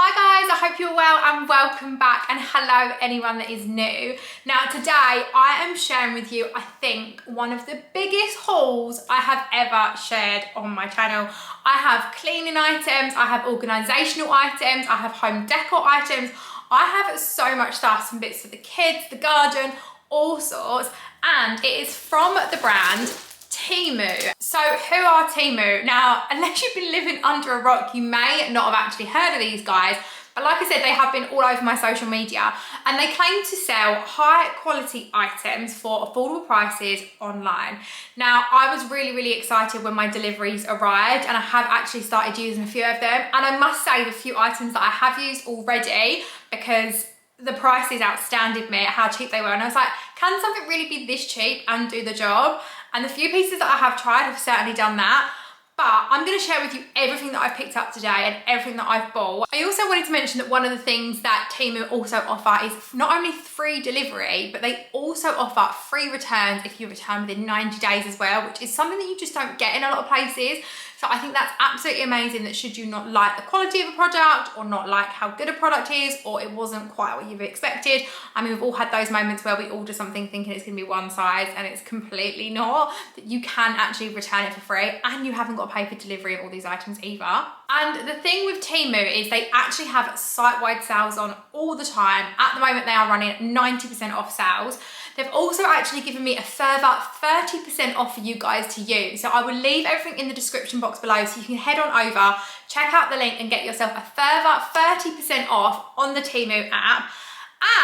Hi guys, I hope you're well and welcome back, and hello anyone that is new. Now today I am sharing with you, I think, one of the biggest hauls I have ever shared on my channel. I have cleaning items, I have organisational items, I have home decor items, I have so much stuff, some bits for the kids, the garden, all sorts, and it is from the brand Temu. So who are Temu? Now, unless you've been living under a rock, you may not have actually heard of these guys, but like I said, they have been all over my social media, and they claim to sell high quality items for affordable prices online. Now, I was really excited when my deliveries arrived, and I have actually started using a few of them, and I must say the few items that I have used already, because the prices outstanded me at how cheap they were, and I was like, can something really be this cheap and do the job? And the few pieces that I have tried have certainly done that. But I'm going to share with you everything that I've picked up today and everything that I've bought. I also wanted to mention that one of the things that Temu also offer is not only free delivery, but they also offer free returns if you return within 90 days as well, which is something that you just don't get in a lot of places. So I think that's absolutely amazing, that should you not like the quality of a product, or not like how good a product is, or it wasn't quite what you've expected. I mean, we've all had those moments where we order something thinking it's gonna be one size and it's completely not, that you can actually return it for free, and you haven't got to pay for delivery of all these items either. And the thing with Temu is they actually have site-wide sales on all the time. At the moment, they are running 90% off sales. They've also actually given me a further 30% off for you guys to use. So I will leave everything in the description box below, so you can head on over, check out the link and get yourself a further 30% off on the Temu app.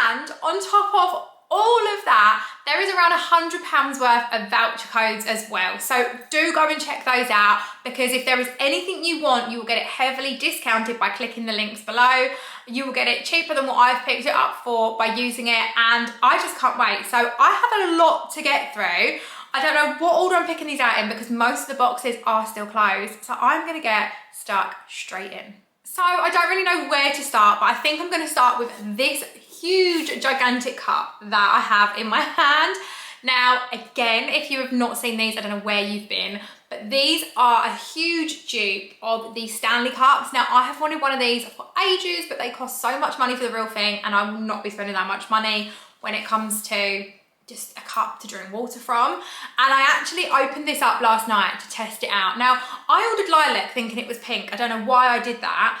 And on top of all of that, there is around £100 worth of voucher codes as well. So do go and check those out, because if there is anything you want, you will get it heavily discounted by clicking the links below. You will get it cheaper than what I've picked it up for by using it, and I just can't wait. So I have a lot to get through. I don't know what order I'm picking these out in, because most of the boxes are still closed. So I'm gonna get stuck straight in. So I don't really know where to start, but I think I'm gonna start with this huge gigantic cup that I have in my hand. Now, again, if you have not seen these, I don't know where you've been, but these are a huge dupe of the Stanley cups. Now, I have wanted one of these for ages, but they cost so much money for the real thing, and I will not be spending that much money when it comes to just a cup to drink water from. And I actually opened this up last night to test it out. Now, I ordered lilac thinking it was pink. I don't know why I did that.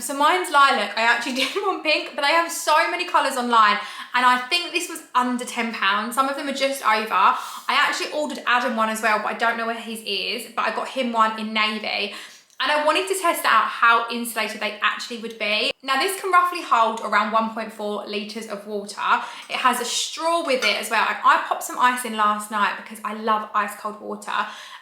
So mine's lilac. I actually didn't want pink, but they have so many colours online, and I think this was under £10. Some of them are just over. I actually ordered Adam one as well, but I don't know where his is, but I got him one in navy. And I wanted to test out how insulated they actually would be. Now, this can roughly hold around 1.4 litres of water. It has a straw with it as well. And I popped some ice in last night because I love ice cold water.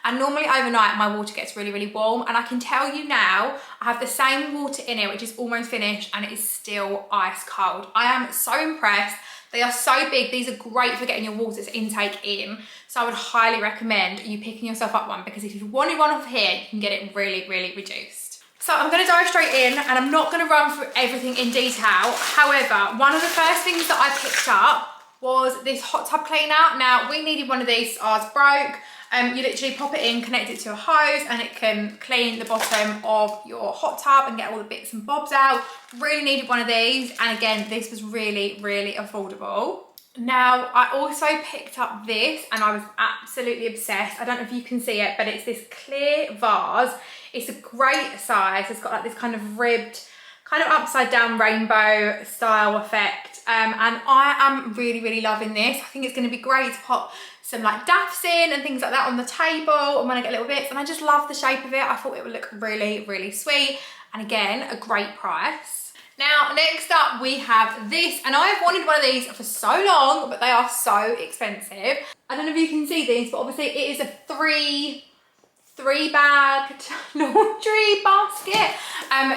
And normally overnight, my water gets really warm. And I can tell you now, I have the same water in it, which is almost finished, and it is still ice cold. I am so impressed. They are so big. These are great for getting your water intake in. So I would highly recommend you picking yourself up one, because if you wanted one off here, you can get it really reduced. So I'm going to dive straight in, and I'm not going to run through everything in detail. However, one of the first things that I picked up was this hot tub cleaner. Now, we needed one of these. Ours broke. You literally pop it in, connect it to a hose, and it can clean the bottom of your hot tub and get all the bits and bobs out. Really needed one of these, and again, this was really affordable. Now, I also picked up this, and I was absolutely obsessed. I don't know if you can see it, but it's this clear vase. It's a great size. It's got like this kind of ribbed, kind of upside down rainbow style effect. And I am really loving this. I think it's going to be great to pop some like daffs in and things like that on the table, and when I get little bits, and I just love the shape of it. I thought it would look really sweet, and again, a great price. Now, next up we have this, and I've wanted one of these for so long, but they are so expensive. I don't know if you can see these, but obviously it is a three bagged laundry basket.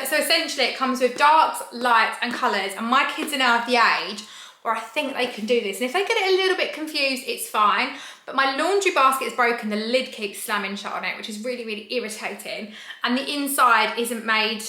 So essentially it comes with darks, lights and colours, and my kids are now at the age where I think they can do this. And if they get it a little bit confused, it's fine. But my laundry basket is broken. The lid keeps slamming shut on it, which is really irritating. And the inside isn't made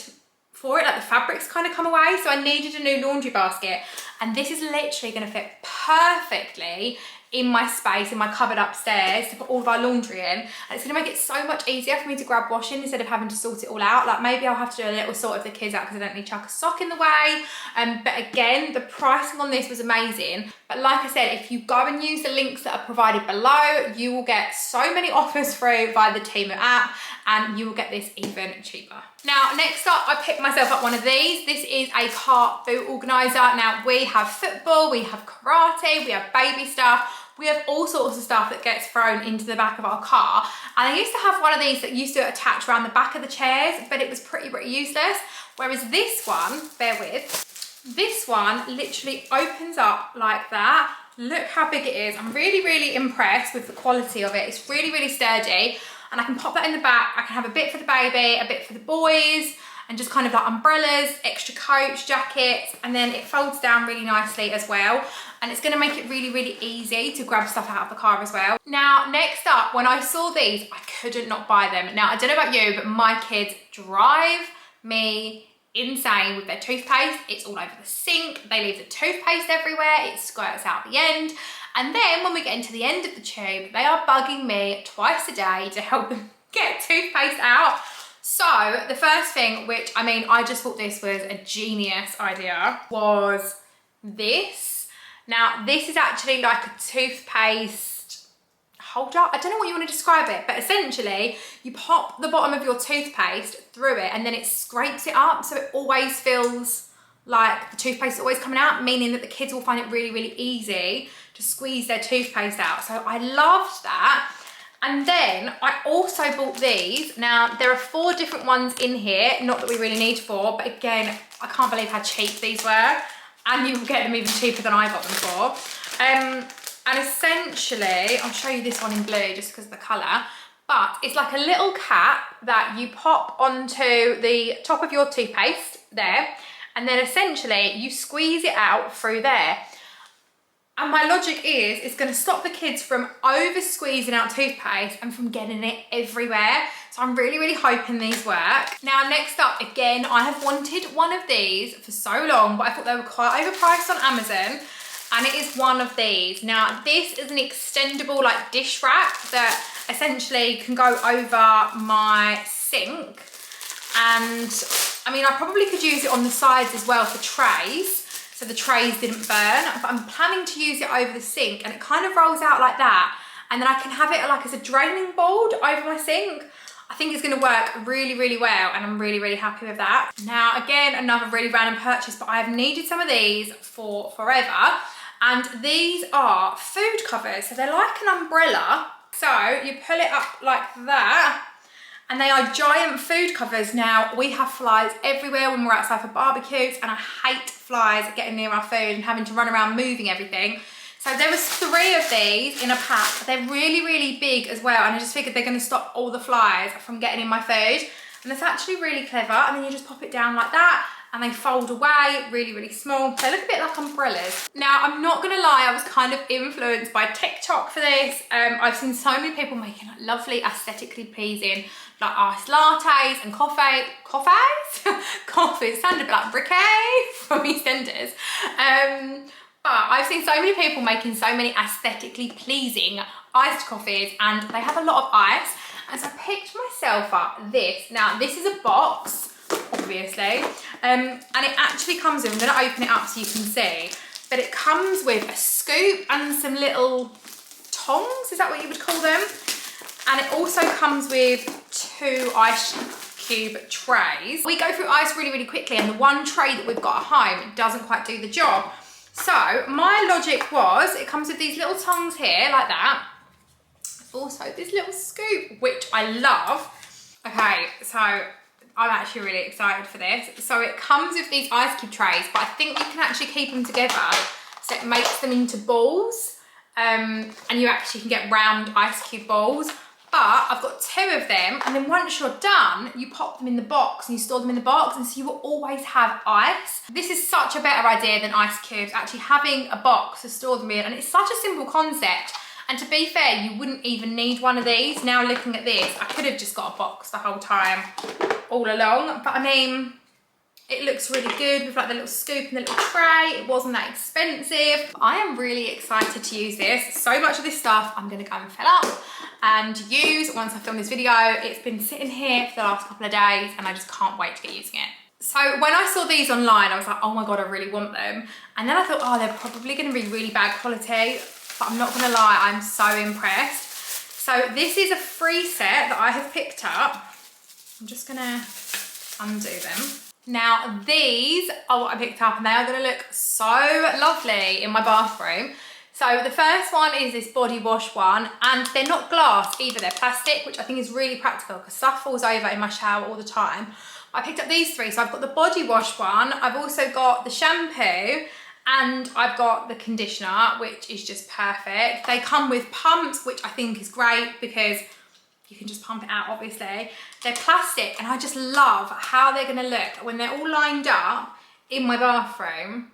for it, like the fabric's kind of come away. So I needed a new laundry basket. And this is literally gonna fit perfectly in my space, in my cupboard upstairs to put all of our laundry in. And it's gonna make it so much easier for me to grab washing instead of having to sort it all out. Like maybe I'll have to do a little sort of the kids out because I don't need to chuck a sock in the way. But again, the pricing on this was amazing. But like I said, if you go and use the links that are provided below, you will get so many offers through via the Temu app and you will get this even cheaper. Now, next up, I picked myself up one of these. This is a cart boot organizer. Now, we have football, we have karate, we have baby stuff. We have all sorts of stuff that gets thrown into the back of our car. And I used to have one of these that used to attach around the back of the chairs, but it was pretty useless. Whereas this one, bear with, this one literally opens up like that. Look how big it is. I'm really impressed with the quality of it. It's really sturdy. And I can pop that in the back. I can have a bit for the baby, a bit for the boys, and just kind of like umbrellas, extra coats, jackets, and then it folds down really nicely as well. And it's gonna make it really easy to grab stuff out of the car as well. Now, next up, when I saw these, I couldn't not buy them. Now, I don't know about you, but my kids drive me insane with their toothpaste. It's all over the sink. They leave the toothpaste everywhere. It squirts out the end. And then when we get into the end of the tube, they are bugging me twice a day to help them get toothpaste out. So the first thing, which I mean, I just thought this was a genius idea, was this. Now, this is actually like a toothpaste holder. I don't know what you want to describe it, but essentially you pop the bottom of your toothpaste through it and then it scrapes it up. So it always feels like the toothpaste is always coming out, meaning that the kids will find it really easy to squeeze their toothpaste out. So I loved that. And then I also bought these. Now, there are 4 different ones in here, not that we really need 4, but again, I can't believe how cheap these were. And you will get them even cheaper than I got them for. And essentially, I'll show you this one in blue just because of the colour, but it's like a little cap that you pop onto the top of your toothpaste there, and then essentially you squeeze it out through there. And my logic is, it's gonna stop the kids from over squeezing out toothpaste and from getting it everywhere. So I'm really hoping these work. Now, next up, again, I have wanted one of these for so long, but I thought they were quite overpriced on Amazon. And it is one of these. Now, this is an extendable like dish rack that essentially can go over my sink. And I mean, I probably could use it on the sides as well for trays, so the trays didn't burn, but I'm planning to use it over the sink, and it kind of rolls out like that, and then I can have it like as a draining board over my sink. I think it's gonna work really well, and I'm really happy with that. Now, again, another really random purchase, but I've needed some of these for forever, and these are food covers. So they're like an umbrella. So you pull it up like that, and they are giant food covers. Now, we have flies everywhere when we're outside for barbecues, and I hate flies getting near our food and having to run around moving everything. So there was 3 of these in a pack. They're really big as well, and I just figured they're gonna stop all the flies from getting in my food. And it's actually really clever, and then you just pop it down like that, and they fold away, really small. They look a bit like umbrellas. Now, I'm not gonna lie, I was kind of influenced by TikTok for this. I've seen so many people making like lovely, aesthetically pleasing, like iced lattes and coffees. Coffees sound a bit like briquet from EastEnders. But I've seen so many people making so many aesthetically pleasing iced coffees, and they have a lot of ice. And so I picked myself up this. Now, this is a box, obviously, and it actually comes with, I'm gonna open it up so you can see, but it comes with a scoop and some little tongs, is that what you would call them? And it also comes with 2 ice cube trays. We go through ice really quickly, and the one tray that we've got at home doesn't quite do the job. So my logic was, it comes with these little tongs here, like that. Also this little scoop, which I love. Okay, so I'm actually really excited for this. So it comes with these ice cube trays, but I think you can actually keep them together, so it makes them into balls. And you actually can get round ice cube balls. But I've got 2 of them, and then once you're done, you pop them in the box and you store them in the box, and so you will always have ice. This is such a better idea than ice cubes, actually having a box to store them in, and it's such a simple concept. And to be fair, you wouldn't even need one of these. Now looking at this, I could have just got a box the whole time, all along, but I mean, It looks really good with like the little scoop and the little tray. It wasn't that expensive. I am really excited to use this. So much of this stuff I'm gonna go and fill up and use once I film this video. It's been sitting here for the last couple of days and I just can't wait to get using it. So when I saw these online, I was like, oh my God, I really want them. And then I thought, oh, they're probably gonna be really bad quality, but I'm not gonna lie, I'm so impressed. So this is a free set that I have picked up. I'm just gonna undo them. Now these are what I picked up and they are gonna look so lovely in my bathroom. So the first one is this body wash one, and they're not glass either, they're plastic, which I think is really practical because stuff falls over in my shower all the time. I picked up these three, so I've got the body wash one, I've also got the shampoo, and I've got the conditioner, which is just perfect. They come with pumps, which I think is great because you can just pump it out, obviously. They're plastic, and I just love how they're gonna look when they're all lined up in my bathroom.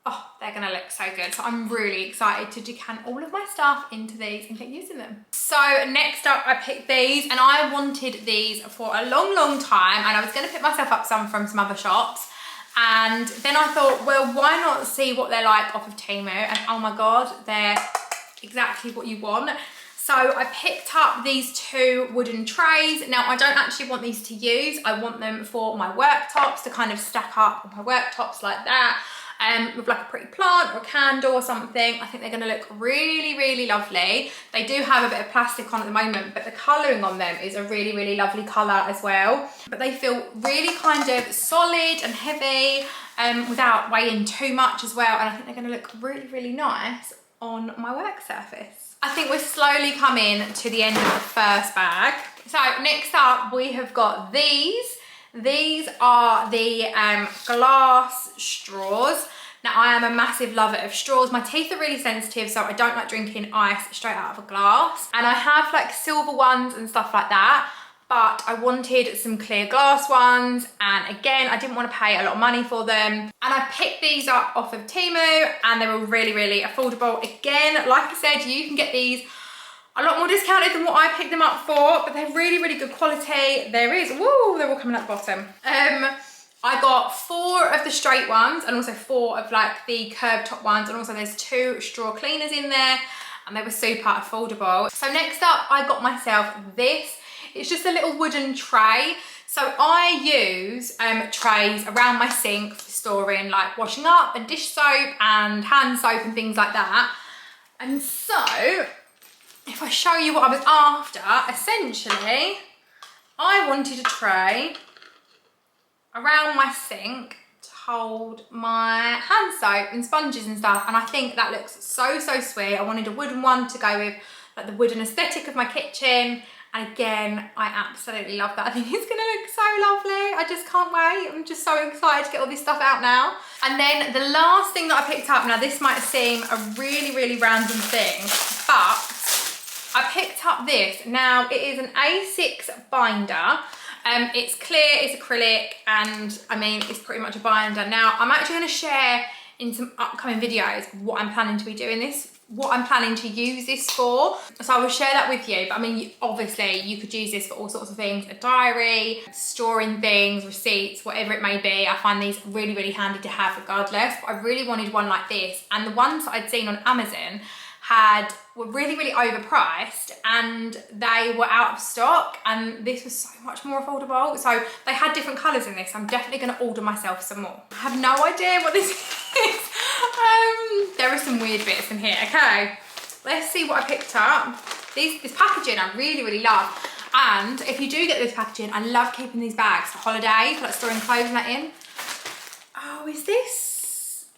Oh, they're gonna look so good. So I'm really excited to decant all of my stuff into these and get using them. So next up, I picked these, and I wanted these for a long, long time, and I was gonna pick myself up some from some other shops. And then I thought, well, why not see what they're like off of Temu? And oh my God, they're exactly what you want. So I picked up these two wooden trays. Now I don't actually want these to use. I want them for my worktops to kind of stack up on my worktops like that. With like a pretty plant or a candle or something. I think they're gonna look really, really lovely. They do have a bit of plastic on at the moment, but the colouring on them is a really, really lovely colour as well. But they feel really kind of solid and heavy without weighing too much as well. And I think they're gonna look really, really nice on my work surface. I think we're slowly coming to the end of the first bag. So next up, we have got these. These are the glass straws. Now I am a massive lover of straws. My teeth are really sensitive, so I don't like drinking ice straight out of a glass. And I have like silver ones and stuff like that, but I wanted some clear glass ones. And again, I didn't want to pay a lot of money for them. And I picked these up off of Temu and they were really, really affordable. Again, like I said, you can get these a lot more discounted than what I picked them up for, but they're really, really good quality. There is, woo, they're all coming at the bottom. I got 4 of the straight ones and also 4 of like the curved top ones, and also there's 2 straw cleaners in there, and they were super affordable. So next up, I got myself this. It's just a little wooden tray. So I use trays around my sink for storing like washing up and dish soap and hand soap and things like that. And so, if I show you what I was after, essentially, I wanted a tray around my sink to hold my hand soap and sponges and stuff, and I think that looks so, so sweet. I wanted a wooden one to go with like the wooden aesthetic of my kitchen, and again, I absolutely love that. I think it's gonna look so lovely. I just can't wait. I'm just so excited to get all this stuff out now. And then the last thing that I picked up, now this might seem a really, really random thing, but I picked up this. Now it is an A6 binder. It's clear, it's acrylic, and I mean, it's pretty much a binder. Now I'm actually gonna share in some upcoming videos what I'm planning to be doing this, what I'm planning to use this for. So I will share that with you. But I mean, obviously you could use this for all sorts of things, a diary, storing things, receipts, whatever it may be. I find these really, really handy to have regardless, but I really wanted one like this. And the ones that I'd seen on Amazon were really, really overpriced, and they were out of stock, and this was so much more affordable. So they had different colours in this. I'm definitely going to order myself some more. I have no idea what this is. There are some weird bits in here. Okay, let's see what I picked up. This packaging I really, really love. And if you do get this packaging, I love keeping these bags for holidays, like storing clothes and that in. Oh, is this?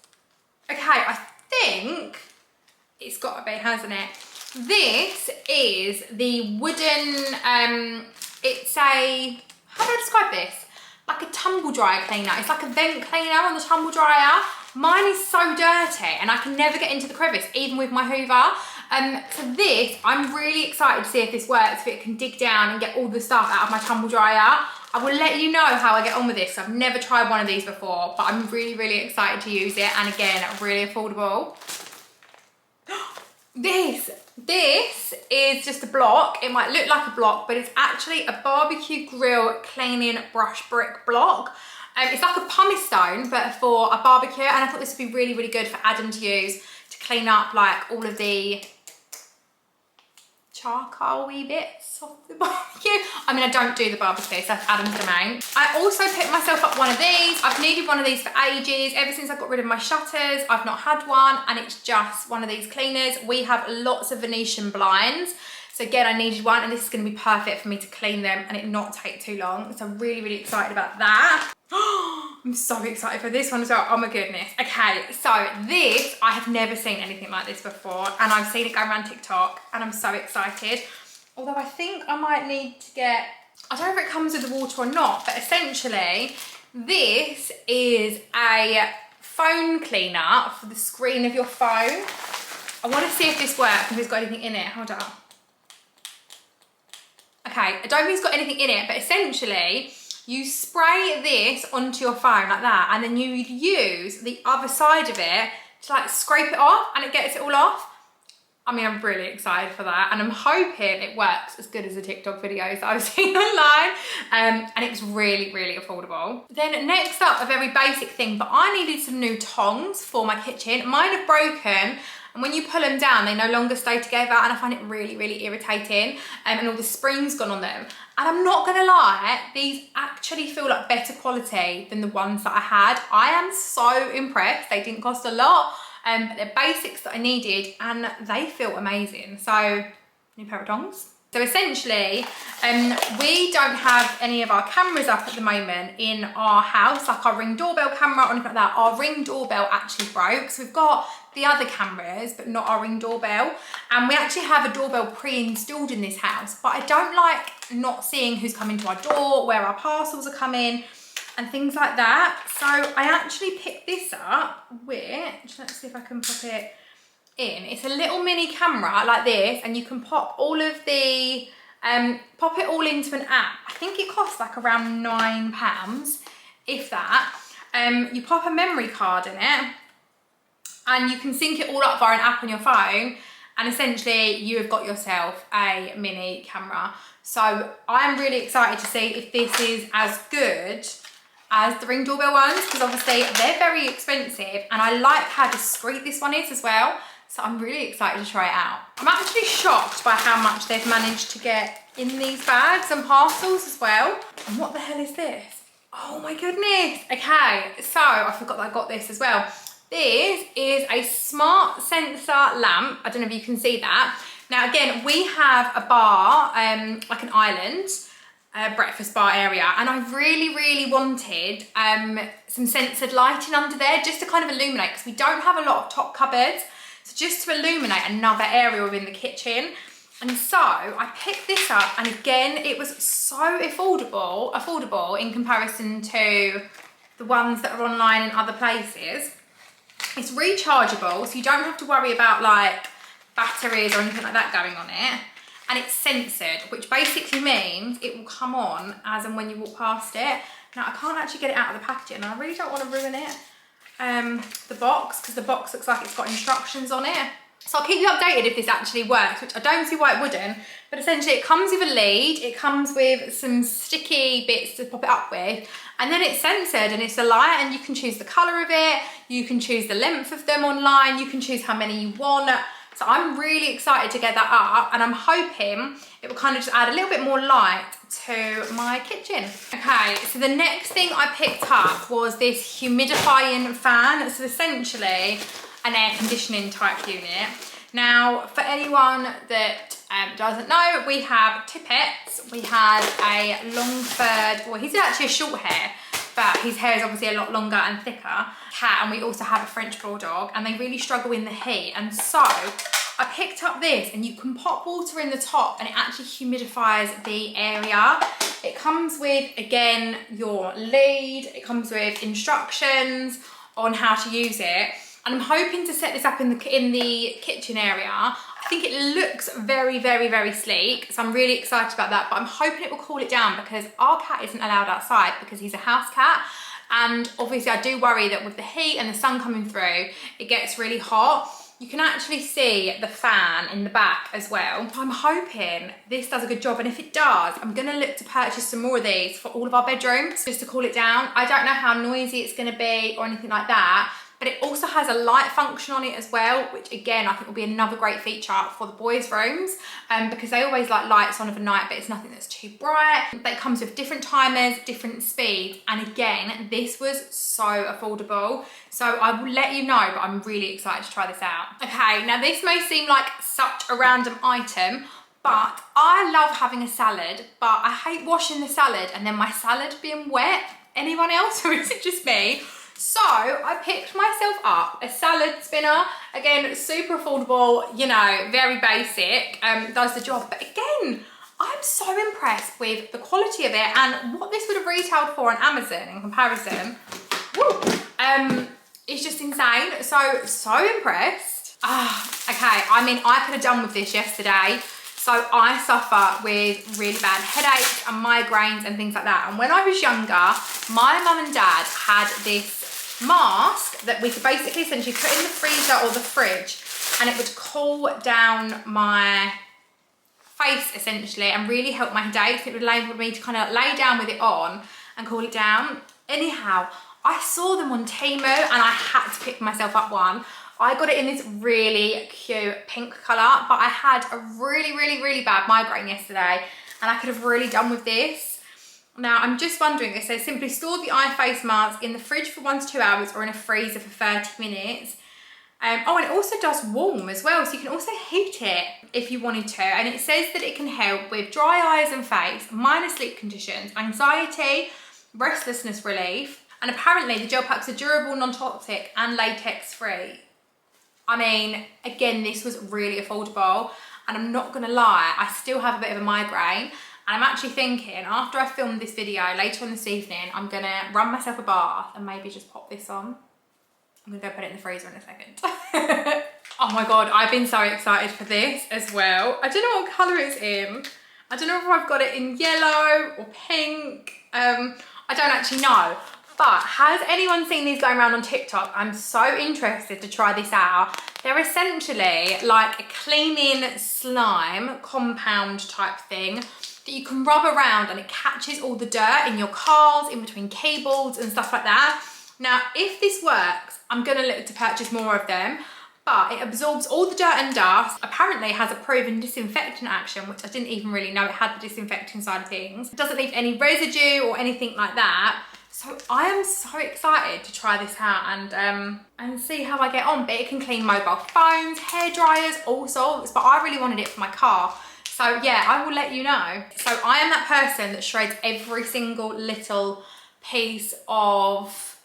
Okay, I think it's got to be, hasn't it? This is the wooden, it's a, how do I describe this? Like a tumble dryer cleaner. It's like a vent cleaner on the tumble dryer. Mine is so dirty and I can never get into the crevice, even with my Hoover. So this, I'm really excited to see if this works, if it can dig down and get all the stuff out of my tumble dryer. I will let you know how I get on with this. I've never tried one of these before, but I'm really, really excited to use it. And again, really affordable. This is just a block. It might look like a block, but it's actually a barbecue grill cleaning brush brick block. It's like a pumice stone, but for a barbecue, and I thought this would be really, really good for Adam to use to clean up like all of the charcoal-y bits of the barbecue. I mean, I don't do the barbecue, so that's Adam's domain. I also picked myself up one of these. I've needed one of these for ages. Ever since I got rid of my shutters, I've not had one, and it's just one of these cleaners. We have lots of Venetian blinds. So again, I needed one, and this is gonna be perfect for me to clean them and it not take too long. So I'm really, really excited about that. I'm so excited for this one as well. Oh my goodness. Okay, so this, I have never seen anything like this before, and I've seen it go around TikTok, and I'm so excited. Although I think I might need to get, I don't know if it comes with the water or not, but essentially, this is a phone cleaner for the screen of your phone. I wanna see if this works, if it's got anything in it. Hold on. Okay, I don't think it's got anything in it, but essentially, you spray this onto your phone like that, and then you use the other side of it to like scrape it off, and it gets it all off. I mean, I'm really excited for that, and I'm hoping it works as good as the TikTok videos that I've seen online, and it was really, really affordable. Then next up, a very basic thing, but I needed some new tongs for my kitchen. Mine have broken, and when you pull them down, they no longer stay together, and I find it really, really irritating, and all the springs gone on them. And I'm not gonna lie, these actually feel like better quality than the ones that I had. I am so impressed. They didn't cost a lot, but they're basics that I needed, and they feel amazing. So, new pair of tongs. So essentially, we don't have any of our cameras up at the moment in our house, like our Ring doorbell camera or anything like that. Our Ring doorbell actually broke. So we've got the other cameras, but not our Ring doorbell. And we actually have a doorbell pre-installed in this house, but I don't like not seeing who's coming to our door, where our parcels are coming, and things like that. So I actually picked this up, which, let's see if I can pop it in. It's a little mini camera like this, and you can pop all of the pop it all into an app. I think it costs like around £9, if that. You pop a memory card in it, and you can sync it all up via an app on your phone, and essentially you have got yourself a mini camera. So I'm really excited to see if this is as good as the Ring doorbell ones, because obviously they're very expensive, and I like how discreet this one is as well. So I'm really excited to try it out. I'm actually shocked by how much they've managed to get in these bags and parcels as well. And what the hell is this? Oh my goodness. Okay, so I forgot that I got this as well. This is a smart sensor lamp. I don't know if you can see that. Now again, we have a bar, like an island, breakfast bar area, and I really, really wanted some censored lighting under there just to kind of illuminate, because we don't have a lot of top cupboards. So just to illuminate another area within the kitchen. And so I picked this up, and again, it was so affordable in comparison to the ones that are online in other places. It's rechargeable, so you don't have to worry about like batteries or anything like that going on it. And it's censored, which basically means it will come on as and when you walk past it. Now I can't actually get it out of the packaging, and I really don't want to ruin it. The box, because the box looks like it's got instructions on it. So I'll keep you updated if this actually works, which I don't see why it wouldn't, but essentially it comes with a lead, it comes with some sticky bits to pop it up with, and then it's censored, and it's a light, and you can choose the colour of it, you can choose the length of them online, you can choose how many you want. So I'm really excited to get that up, and I'm hoping it will kind of just add a little bit more light to my kitchen. Okay, so the next thing I picked up was this humidifying fan. So essentially an air conditioning type unit. Now, for anyone that doesn't know, we have Tippets. We have a Longford, well, he's actually a short hair, but his hair is obviously a lot longer and thicker cat, and we also have a French Bulldog, and they really struggle in the heat. And so I picked up this, and you can pop water in the top, and it actually humidifies the area. It comes with, again, your lead. It comes with instructions on how to use it. And I'm hoping to set this up in the kitchen area. I think it looks very, very, very sleek. So I'm really excited about that, but I'm hoping it will cool it down, because our cat isn't allowed outside because he's a house cat. And obviously I do worry that with the heat and the sun coming through, it gets really hot. You can actually see the fan in the back as well. I'm hoping this does a good job, and if it does, I'm gonna look to purchase some more of these for all of our bedrooms, just to cool it down. I don't know how noisy it's gonna be or anything like that, but it also has a light function on it as well, which again, I think will be another great feature for the boys' rooms, because they always like lights on overnight, but it's nothing that's too bright. But it comes with different timers, different speeds, and again, this was so affordable. So I will let you know, but I'm really excited to try this out. Okay, now this may seem like such a random item, but I love having a salad, but I hate washing the salad and then my salad being wet. Anyone else, or is it just me? So I picked myself up a salad spinner. Again, super affordable, you know, very basic, does the job. But again, I'm so impressed with the quality of it and what this would have retailed for on Amazon in comparison. Woo! It's just insane. So impressed. Okay, I mean, I could have done with this yesterday. So I suffer with really bad headaches and migraines and things like that. And when I was younger, my mum and dad had this mask that we could basically essentially put in the freezer or the fridge, and it would cool down my face essentially and really help my headaches. It would enable me to kind of lay down with it on and cool it down. Anyhow, I saw them on Temu and I had to pick myself up one. I got it in this really cute pink colour, but I had a really bad migraine yesterday and I could have really done with this. Now, I'm just wondering, it says simply store the eye face mask in the fridge for 1 to 2 hours or in a freezer for 30 minutes. Oh, and it also does warm as well, so you can also heat it if you wanted to. And it says that it can help with dry eyes and face, minor sleep conditions, anxiety, restlessness relief. And apparently the gel packs are durable, non-toxic and latex free. I mean, again, this was really affordable, and I'm not gonna lie, I still have a bit of a migraine. And I'm actually thinking, after I film this video later on this evening, I'm gonna run myself a bath and maybe just pop this on. I'm gonna go put it in the freezer in a second. Oh my God, I've been so excited for this as well. I don't know what colour it's in. I don't know if I've got it in yellow or pink. I don't actually know. But has anyone seen these going around on TikTok? I'm so interested to try this out. They're essentially like a cleaning slime compound type thing that you can rub around, and it catches all the dirt in your cars, in between keyboards and stuff like that. Now, if this works, I'm gonna look to purchase more of them, but it absorbs all the dirt and dust. Apparently it has a proven disinfectant action, which I didn't even really know it had the disinfecting side of things. It doesn't leave any residue or anything like that. So I am so excited to try this out and see how I get on. But it can clean mobile phones, hair dryers, all sorts, but I really wanted it for my car. So yeah, I will let you know. So I am that person that shreds every single little piece of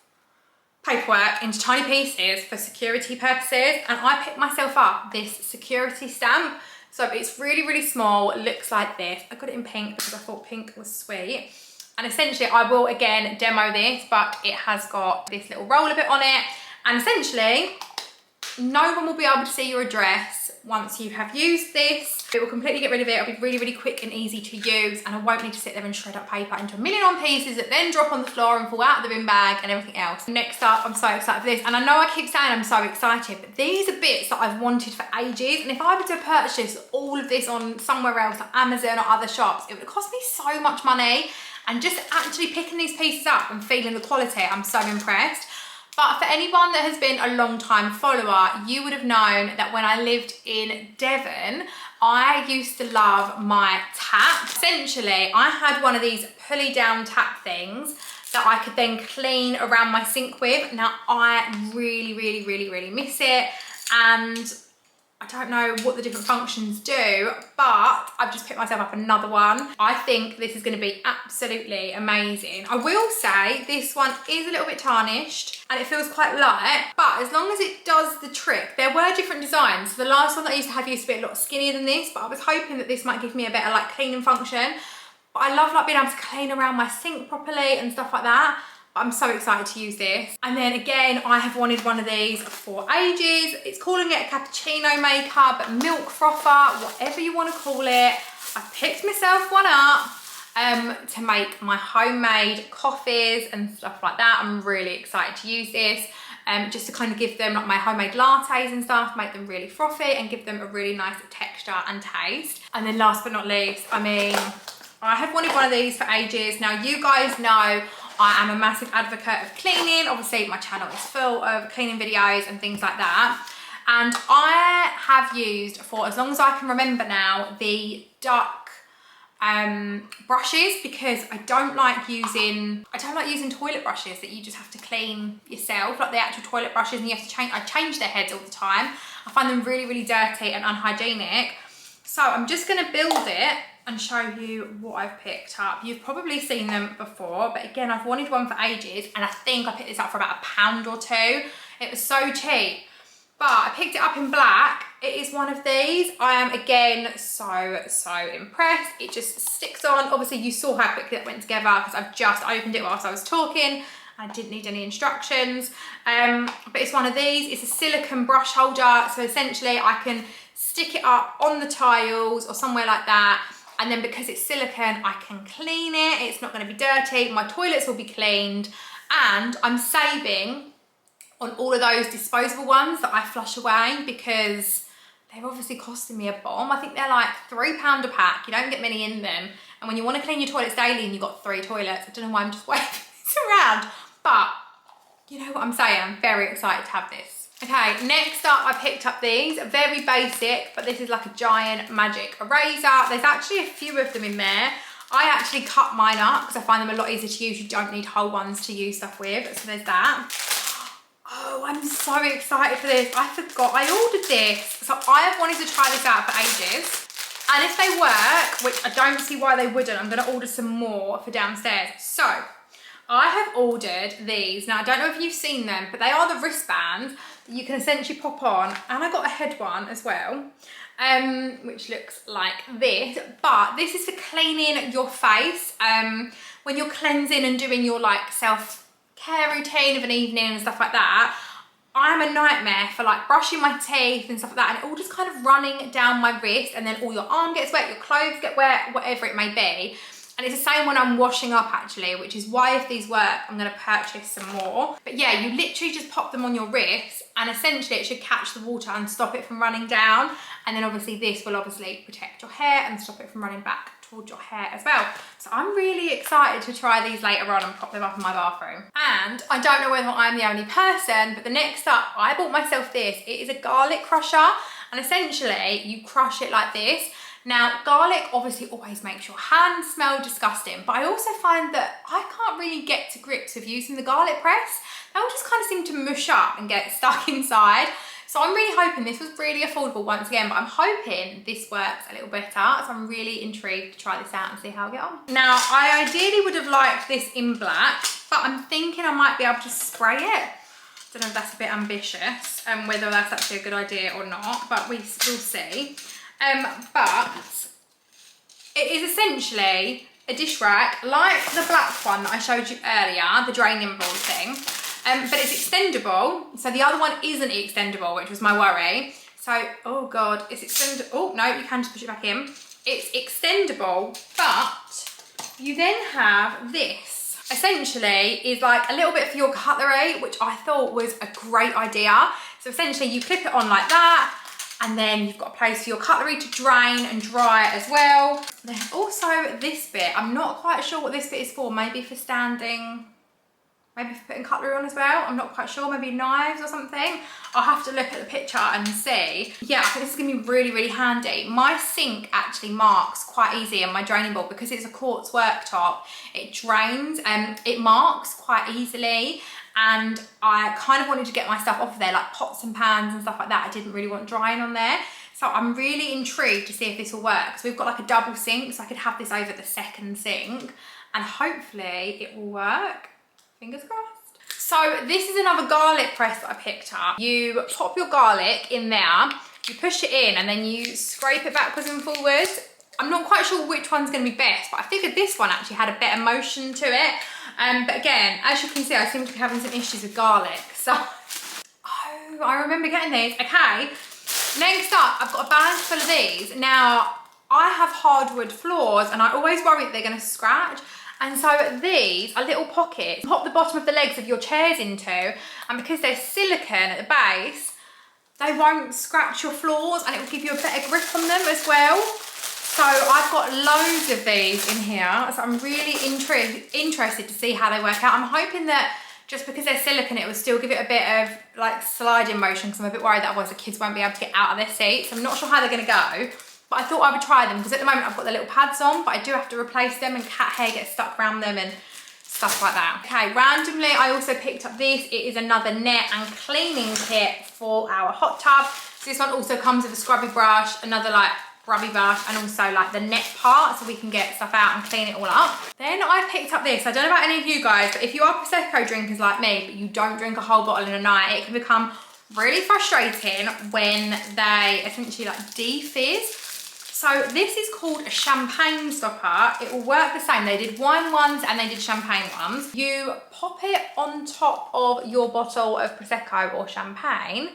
paperwork into tiny pieces for security purposes, and I picked myself up this security stamp. So it's really small, it looks like this. I got it in pink because I thought pink was sweet. And essentially I will again demo this, but it has got this little roller bit on it, and essentially no one will be able to see your address once you have used this. It will completely get rid of it. It'll be really quick and easy to use, and I won't need to sit there and shred up paper into a million pieces that then drop on the floor and fall out of the bin bag and everything else. Next up, I'm so excited for this, and I know I keep saying I'm so excited, but these are bits that I've wanted for ages, and if I were to purchase all of this on somewhere else like Amazon or other shops, it would cost me so much money. And just actually picking these pieces up and feeling the quality, I'm so impressed. But for anyone that has been a long time follower, you would have known that when I lived in Devon, I used to love my tap. Essentially, I had one of these pulley down tap things that I could then clean around my sink with. Now, I really miss it. And I don't know what the different functions do, but I've just picked myself up another one. I think this is gonna be absolutely amazing. I will say this one is a little bit tarnished and it feels quite light, but as long as it does the trick, there were different designs. The last one that I used to have used to be a lot skinnier than this, but I was hoping that this might give me a better like cleaning function. But I love like being able to clean around my sink properly and stuff like that. I'm so excited to use this. And then again, I have wanted one of these for ages. It's calling it a cappuccino maker, but milk frother, whatever you want to call it. I picked myself one up. to make my homemade coffees and stuff like that. I'm really excited to use this. Just to kind of give them like my homemade lattes and stuff, make them really frothy and give them a really nice texture and taste. And then last but not least, I mean, I have wanted one of these for ages. Now you guys know I am a massive advocate of cleaning. Obviously my channel is full of cleaning videos and things like that. And I have used, for as long as I can remember now, the duck brushes, because I don't like using toilet brushes that you just have to clean yourself, like the actual toilet brushes, and you have to change. I change their heads all the time. I find them really, really dirty and unhygienic. So I'm just going to build it and show you what I've picked up. You've probably seen them before, but again, I've wanted one for ages, and I think I picked this up for about £1 or £2. It was so cheap. But I picked it up in black. It is one of these. I am, again, so impressed. It just sticks on. Obviously, you saw how quickly that went together because I've just opened it whilst I was talking. I didn't need any instructions. But it's one of these. It's a silicone brush holder. So essentially, I can stick it up on the tiles or somewhere like that. And then because it's silicone, I can clean it. It's not going to be dirty. My toilets will be cleaned. And I'm saving on all of those disposable ones that I flush away, because they're obviously costing me a bomb. I think they're like £3 a pack. You don't get many in them. And when you want to clean your toilets daily and you've got 3 toilets, I don't know why I'm just waving this around, but you know what I'm saying. I'm very excited to have this. Okay, next up, I picked up these. Very basic, but this is like a giant magic eraser. There's actually a few of them in there. I actually cut mine up because I find them a lot easier to use. You don't need whole ones to use stuff with. So there's that. Oh, I'm so excited for this. I forgot I ordered this. So I have wanted to try this out for ages. And if they work, which I don't see why they wouldn't, I'm going to order some more for downstairs. So I have ordered these. Now, I don't know if you've seen them, but they are the wristbands that you can essentially pop on. And I got a head one as well, which looks like this. But this is for cleaning your face. When you're cleansing and doing your like self-care routine of an evening and stuff like that, I'm a nightmare for like brushing my teeth and stuff like that, and it all just kind of running down my wrist, and then all your arm gets wet, your clothes get wet, whatever it may be. And it's the same when I'm washing up actually, which is why if these work, I'm gonna purchase some more. But yeah, you literally just pop them on your wrist and essentially it should catch the water and stop it from running down. And then obviously this will obviously protect your hair and stop it from running back towards your hair as well. So I'm really excited to try these later on and pop them up in my bathroom. And I don't know whether I'm the only person, but the next up, I bought myself this. It is a garlic crusher, and essentially you crush it like this. Now, garlic obviously always makes your hands smell disgusting, but I also find that I can't really get to grips with using the garlic press. They'll just kind of seem to mush up and get stuck inside. So I'm really hoping this was really affordable once again, but I'm hoping this works a little better. So I'm really intrigued to try this out and see how I get on. Now, I ideally would have liked this in black, but I'm thinking I might be able to spray it. Don't know if that's a bit ambitious and whether that's actually a good idea or not, but we'll see. But it is essentially a dish rack like the black one that I showed you earlier, the draining board thing, but it's extendable. So the other one isn't extendable, which was my worry. So, oh God, it's extendable. Oh no, you can just push it back in. It's extendable, but you then have this. Essentially is like a little bit for your cutlery, which I thought was a great idea. So essentially you clip it on like that, and then you've got a place for your cutlery to drain and dry as well. There's also this bit. I'm not quite sure what this bit is for. Maybe for standing, maybe for putting cutlery on as well. I'm not quite sure, maybe knives or something. I'll have to look at the picture and see. Yeah, I think this is gonna be really, really handy. My sink actually marks quite easy on my draining board because it's a quartz worktop. It drains and it marks quite easily. And I kind of wanted to get my stuff off of there, like pots and pans and stuff like that. I didn't really want drying on there. So I'm really intrigued to see if this will work. So we've got like a double sink, so I could have this over the second sink and hopefully it will work. Fingers crossed. So this is another garlic press that I picked up. You pop your garlic in there, you push it in and then you scrape it backwards and forwards. I'm not quite sure which one's gonna be best, but I figured this one actually had a better motion to it. But again, as you can see, I seem to be having some issues with garlic. So, oh, I remember getting these. Okay, next up, I've got a bag full of these. Now, I have hardwood floors and I always worry that they're going to scratch. And so these are little pockets. Pop the bottom of the legs of your chairs into, and because they're silicone at the base, they won't scratch your floors and it will give you a better grip on them as well. So I've got loads of these in here. So I'm really interested to see how they work out. I'm hoping that just because they're silicone, it will still give it a bit of like sliding motion, because I'm a bit worried that otherwise the kids won't be able to get out of their seats. I'm not sure how they're going to go, but I thought I would try them because at the moment I've got the little pads on, but I do have to replace them and cat hair gets stuck around them and stuff like that. Okay, randomly I also picked up this. It is another net and cleaning kit for our hot tub. So this one also comes with a scrubby brush, another like grubby brush, and also like the net part so we can get stuff out and clean it all up. Then I picked up this. I don't know about any of you guys, but if you are Prosecco drinkers like me, but you don't drink a whole bottle in a night, it can become really frustrating when they essentially like defizz. So this is called a champagne stopper. It will work the same. They did wine ones and they did champagne ones. You pop it on top of your bottle of Prosecco or champagne.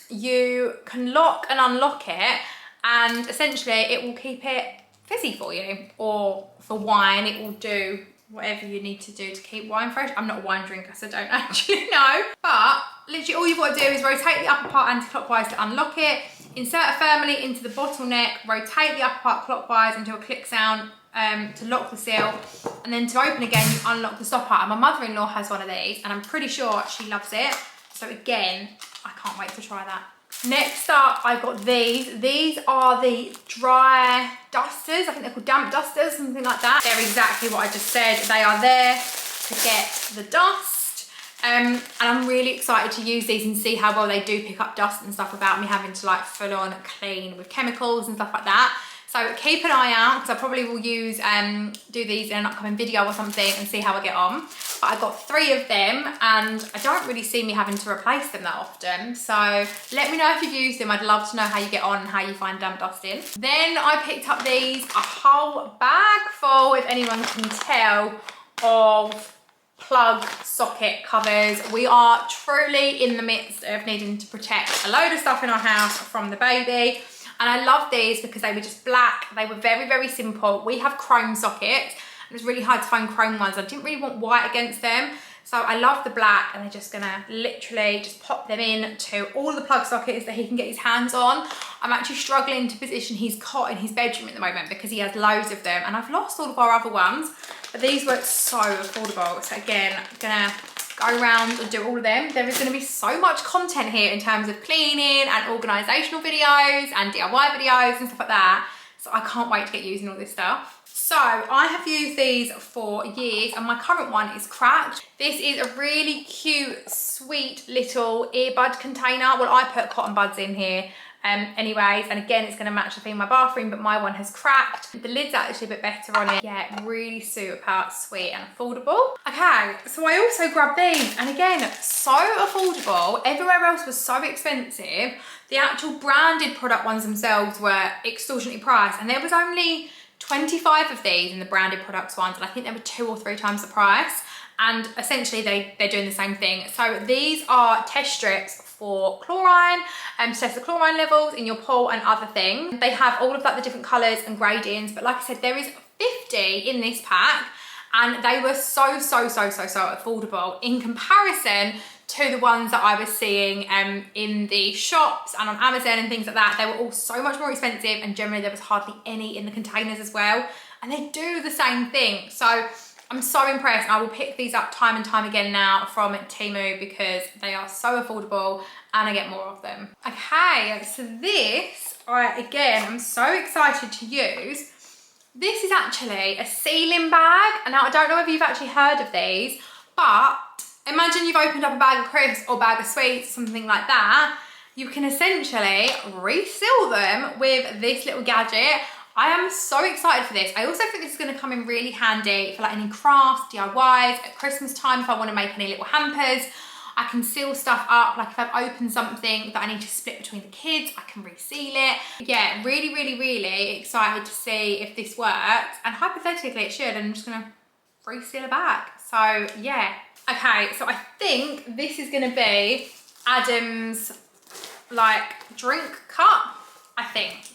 You can lock and unlock it, and essentially it will keep it fizzy for you. Or for wine, it will do whatever you need to do to keep wine fresh. I'm not a wine drinker, so I don't actually know. But literally all you've got to do is rotate the upper part anti-clockwise to unlock it, insert it firmly into the bottleneck, rotate the upper part clockwise until a click sound to lock the seal, and then to open again, you unlock the stopper. And my mother-in-law has one of these, and I'm pretty sure she loves it. So again, I can't wait to try that. Next up, I've got these. These are the dry dusters. I think they're called damp dusters, something like that. They're exactly what I just said. They are there to get the dust. And I'm really excited to use these and see how well they do pick up dust and stuff without me having to like full on clean with chemicals and stuff like that. So keep an eye out, because I probably will use do these in an upcoming video or something and see how I get on. But I got 3 of them and I don't really see me having to replace them that often. So let me know if you've used them. I'd love to know how you get on and how you find damp dusting. Then I picked up these, a whole bag full, if anyone can tell, of plug socket covers. We are truly in the midst of needing to protect a load of stuff in our house from the baby. And I love these because they were just black. They were very, very simple. We have chrome sockets. It was really hard to find chrome ones. I didn't really want white against them. So I love the black, and they're just gonna literally just pop them in to all the plug sockets that he can get his hands on. I'm actually struggling to position his cot in his bedroom at the moment because he has loads of them, and I've lost all of our other ones, but these were so affordable. So again, I'm gonna go around and do all of them. There is gonna be so much content here in terms of cleaning and organisational videos and DIY videos and stuff like that. So I can't wait to get using all this stuff. So I have used these for years and my current one is cracked. This is a really cute, sweet little earbud container. Well, I put cotton buds in here anyways, and again, it's gonna match the theme of my bathroom, but my one has cracked. The lid's actually a bit better on it. Yeah, really super sweet and affordable. Okay, so I also grabbed these, and again, so affordable. Everywhere else was so expensive. The actual branded product ones themselves were extortionately priced, and there was only 25 of these in the branded products ones, and I think they were 2 or 3 times the price. And essentially they're doing the same thing. So these are test strips for chlorine, to test the chlorine levels in your pool and other things. They have all of like the different colours and gradings, but like I said, there is 50 in this pack, and they were so affordable in comparison to the ones that I was seeing in the shops and on Amazon and things like that. They were all so much more expensive, and generally there was hardly any in the containers as well. And they do the same thing. So I'm so impressed. I will pick these up time and time again now from Temu because they are so affordable and I get more of them. Okay, so this, again, I'm so excited to use. This is actually a sealing bag. And now I don't know if you've actually heard of these, but imagine you've opened up a bag of crisps or bag of sweets, something like that. You can essentially reseal them with this little gadget. I am so excited for this. I also think this is going to come in really handy for like any crafts, DIYs, at Christmas time if I want to make any little hampers. I can seal stuff up, like if I've opened something that I need to split between the kids, I can reseal it. Yeah, really excited to see if this works, and hypothetically it should, and I'm just going to reseal a bag. So yeah. Okay, so I think this is going to be Adam's like drink cup, I think.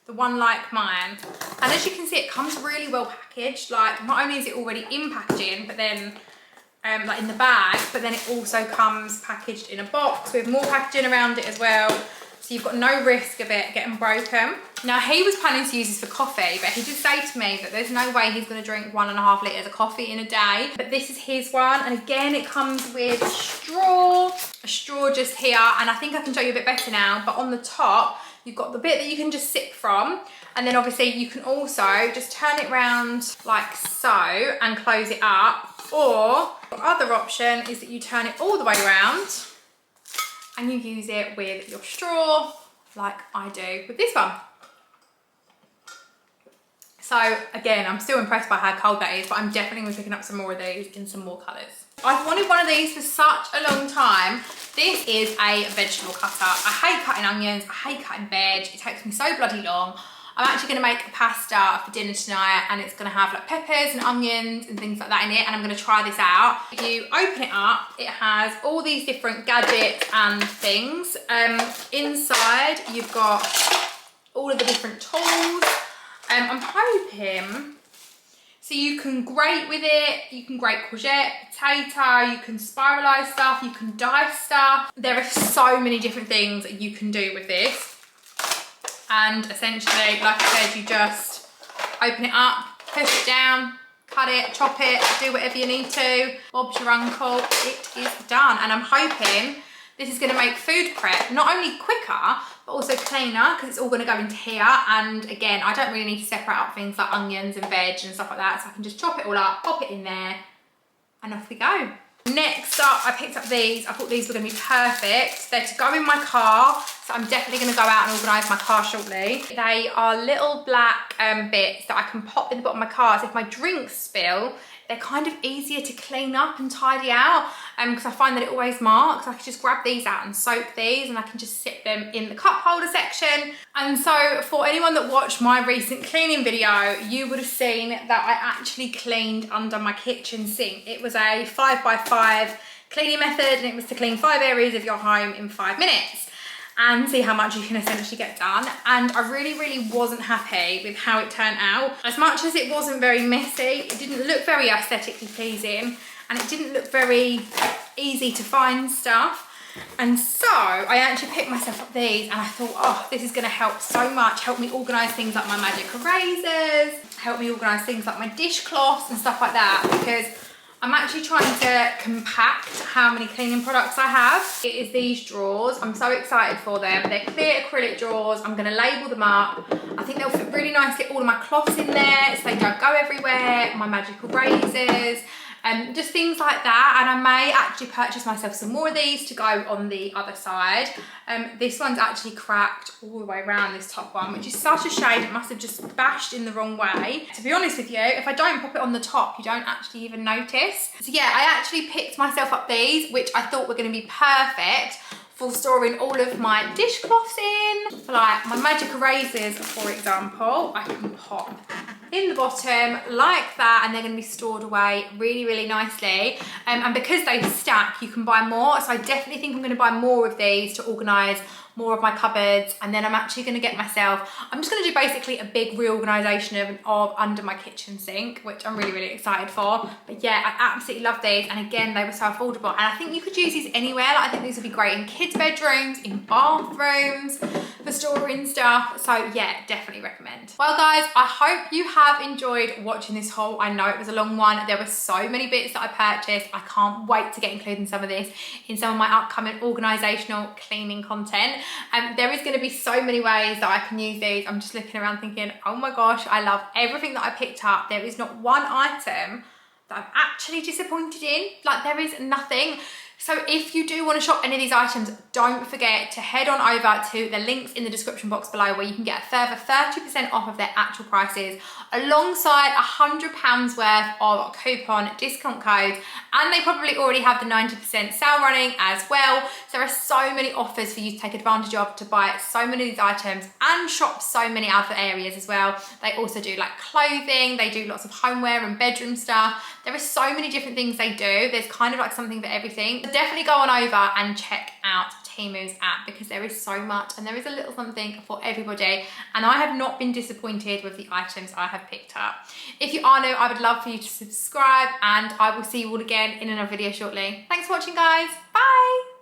the one like mine. And as you can see, it comes really well packaged. Like, not only is it already in packaging, but then like in the bag, but then it also comes packaged in a box with more packaging around it as well. So you've got no risk of it getting broken. Now, he was planning to use this for coffee, but he did say to me that there's no way he's gonna drink 1.5 litres of coffee in a day. But this is his one, and again, it comes with a straw just here, and I think I can show you a bit better now, but on the top, you've got the bit that you can just sip from, and then obviously you can also just turn it round like so and close it up. Or the other option is that you turn it all the way around and you use it with your straw like I do with this one. So again, I'm still impressed by how cold that is, but I'm definitely going to be picking up some more of these in some more colours. I've wanted one of these for such a long time. This is a vegetable cutter. I hate cutting onions, I hate cutting veg, it takes me so bloody long. I'm actually going to make a pasta for dinner tonight, and it's going to have like peppers and onions and things like that in it, and I'm going to try this out. You open it up, it has all these different gadgets and things. Inside you've got all of the different tools. I'm hoping, so you can grate with it, you can grate courgette, potato, you can spiralise stuff, you can dice stuff. There are so many different things that you can do with this. And essentially, like I said, you just open it up, push it down, cut it, chop it, do whatever you need to. Bob's your uncle, it is done. And I'm hoping this is gonna make food prep not only quicker, but also cleaner, because it's all gonna go into here. And again, I don't really need to separate out things like onions and veg and stuff like that. So I can just chop it all up, pop it in there, and off we go. Next up, I picked up these. I thought these were gonna be perfect. They're to go in my car, so I'm definitely gonna go out and organise my car shortly. They are little black bits that I can pop in the bottom of my car, so if my drinks spill, they're kind of easier to clean up and tidy out, because I find that it always marks. I can just grab these out and soak these, and I can just sit them in the cup holder section. And so for anyone that watched my recent cleaning video, you would have seen that I actually cleaned under my kitchen sink. It was a 5x5 cleaning method, and it was to clean 5 areas of your home in 5 minutes and see how much you can essentially get done. And I really wasn't happy with how it turned out. As much as it wasn't very messy, it didn't look very aesthetically pleasing, and it didn't look very easy to find stuff. And so I actually picked myself up these, and I thought, oh, this is gonna help so much, help me organise things like my magic erasers, help me organise things like my dishcloths and stuff like that, because I'm actually trying to compact how many cleaning products I have. It is these drawers. I'm so excited for them. They're clear acrylic drawers. I'm going to label them up. I think they'll fit really nicely, all of my cloths in there so they don't go everywhere, my magical erasers, just things like that. And I may actually purchase myself some more of these to go on the other side. This one's actually cracked all the way around, this top one, which is such a shame. It must have just bashed in the wrong way. To be honest with you, if I don't pop it on the top, you don't actually even notice. So yeah, I actually picked myself up these, which I thought were going to be perfect for storing all of my dishcloths in. For like my magic erasers, for example, I can pop in the bottom like that, and they're going to be stored away really nicely. And because they stack, you can buy more. So I definitely think I'm going to buy more of these to organise more of my cupboards. And then I'm actually going to get myself, I'm just going to do basically a big reorganisation of under my kitchen sink, which I'm really excited for. But yeah, I absolutely love these, and again, they were so affordable, and I think you could use these anywhere. Like, I think these would be great in kids' bedrooms, in bathrooms, for storing stuff. So yeah, definitely recommend. Well guys, I hope you have enjoyed watching this haul. I know it was a long one. There were so many bits that I purchased. I can't wait to get including some of this in some of my upcoming organisational cleaning content. There is going to be so many ways that I can use these. I'm just looking around thinking, oh my gosh, I love everything that I picked up. There is not one item that I'm actually disappointed in. Like, there is nothing. So if you do want to shop any of these items, don't forget to head on over to the links in the description box below, where you can get a further 30% off of their actual prices, alongside £100 worth of coupon discount codes. And they probably already have the 90% sale running as well. So there are so many offers for you to take advantage of to buy so many of these items and shop so many other areas as well. They also do like clothing, they do lots of homeware and bedroom stuff. There are so many different things they do. There's kind of like something for everything. So definitely go on over and check out Temu's app, because there is so much and there is a little something for everybody, and I have not been disappointed with the items I have picked up. If you are new, I would love for you to subscribe, and I will see you all again in another video shortly. Thanks for watching, guys. Bye.